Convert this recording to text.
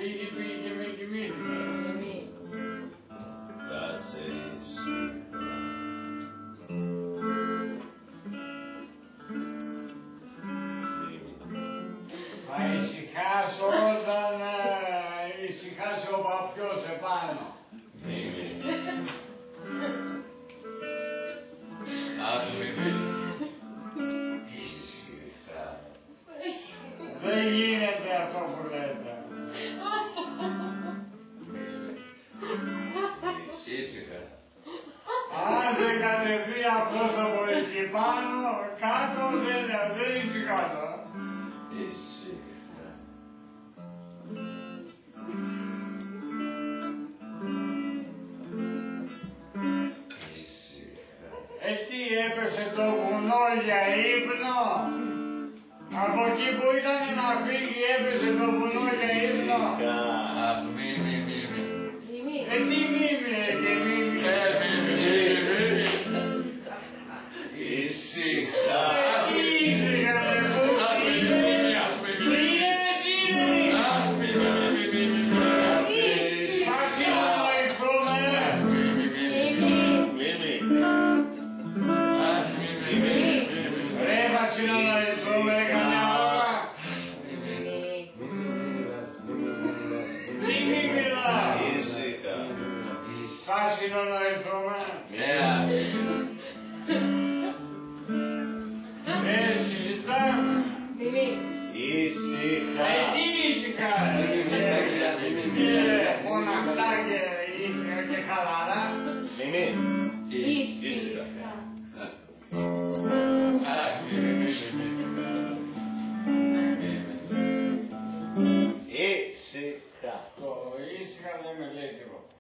φύγει, πήγε με κοιμήθηκε. Κάτσε ήσυχα. Θα ησυχάσω όταν ησυχάσει ο παπιός επάνω. Μίμη. Αχ, Μίμη. Ήσυχα. Δεν γίνεται αυτό που λέτε. Ήσυχα. Αν δεν κατεβεί αυτός από εκεί πάνω, κάτω δεν ησυχάσω. Ήσυχα. Ήσυχα. Εκεί έπεσε το βουνό για ύπνο. Από εκεί που ήταν να φύγει έπεσε το βουνό για ύπνο. Αχ, Μίμη, Μίμη. Τι μίμη ρε και μίμη. Ήσυχα. Ήσυχα ρε που είναι. Αχ, Μίμη. Θα συνονοηθούμε. Ρε θα συνονοηθούμε καμιά ώρα. Τι μη μιλά. Ήσυχα. Θα συνονοηθούμε. Συζητάμε. Ήσυχα. Τι ήσυχα φωναχτά και ήσυχα και χαλαρά. Μίμη. Ήσυχα. Αχ, Μίμη. Ήσυχα. Το ήσυχα δεν με λέει τίποτα.